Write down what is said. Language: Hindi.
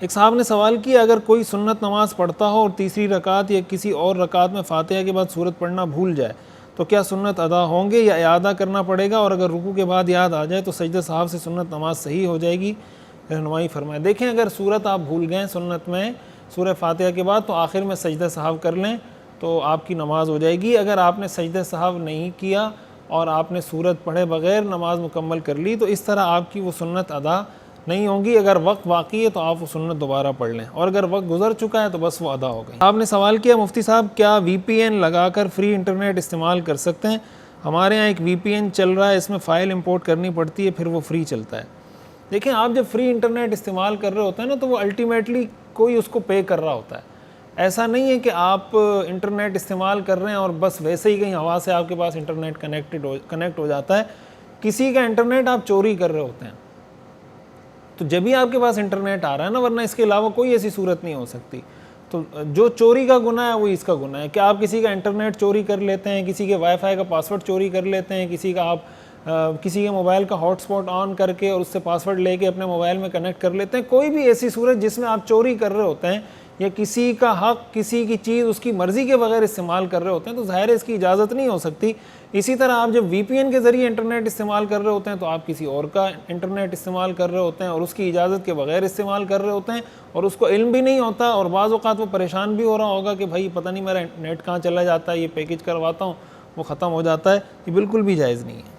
एक साहब ने सवाल किया, अगर कोई सुन्नत नमाज़ पढ़ता हो और तीसरी रकात या किसी और रकात में फातिहा के बाद सूरत पढ़ना भूल जाए तो क्या सुन्नत अदा होंगे या इआदा करना पड़ेगा, और अगर रुकू के बाद याद आ जाए तो सजदा साहब से सुन्नत नमाज सही हो जाएगी, रहनुमाई फरमाएं। देखें, अगर सूरत आप भूल गए सुन्नत में सूरह फातिहा के बाद तो आखिर में सजदा साहब कर लें तो आपकी नमाज़ हो जाएगी। अगर आपने सजदा साहब नहीं किया और आपने सूरत पढ़े बग़ैर नमाज मुकम्मल कर ली तो इस तरह आपकी वो सुन्नत अदा नहीं होगी। अगर वक्त बाकी है तो आप वो सुन्नत दोबारा पढ़ लें, और अगर वक्त गुजर चुका है तो बस वो अदा हो गई। आपने सवाल किया, मुफ्ती साहब क्या VPN लगाकर फ्री इंटरनेट इस्तेमाल कर सकते हैं? हमारे यहाँ एक VPN चल रहा है, इसमें फ़ाइल इंपोर्ट करनी पड़ती है, फिर वो फ्री चलता है। देखें, आप जब फ्री इंटरनेट इस्तेमाल कर रहे होते हैं ना तो वो अल्टीमेटली कोई उसको पे कर रहा होता है। ऐसा नहीं है कि आप इंटरनेट इस्तेमाल कर रहे हैं और बस वैसे ही कहीं हवा से आपके पास इंटरनेट कनेक्ट हो जाता है। किसी का इंटरनेट आप चोरी कर रहे होते हैं तो जब भी आपके पास इंटरनेट आ रहा है ना, वरना इसके अलावा कोई ऐसी सूरत नहीं हो सकती। तो जो चोरी का गुनाह है वो इसका गुनाह है कि आप किसी का इंटरनेट चोरी कर लेते हैं, किसी के वाईफाई का पासवर्ड चोरी कर लेते हैं, किसी के मोबाइल का हॉटस्पॉट ऑन करके और उससे पासवर्ड लेके अपने मोबाइल में कनेक्ट कर लेते हैं। कोई भी ऐसी सूरत जिसमें आप चोरी कर रहे होते हैं या किसी का हक, किसी की चीज़ उसकी मर्ज़ी के बगैर इस्तेमाल कर रहे होते हैं तो ज़ाहिर है इसकी इजाज़त नहीं हो सकती। इसी तरह आप जब VPN के ज़रिए इंटरनेट इस्तेमाल कर रहे होते हैं तो आप किसी और का इंटरनेट इस्तेमाल कर रहे होते हैं और उसकी इजाज़त के बगैर इस्तेमाल कर रहे होते हैं, और उसको इल्म भी नहीं होता, और बाज़ औक़ात वो परेशान भी हो रहा होगा कि भाई पता नहीं मेरा नेट कहाँ चला जाता है, ये पैकेज करवाता हूँ वो ख़त्म हो जाता है। ये बिल्कुल भी जायज़ नहीं है।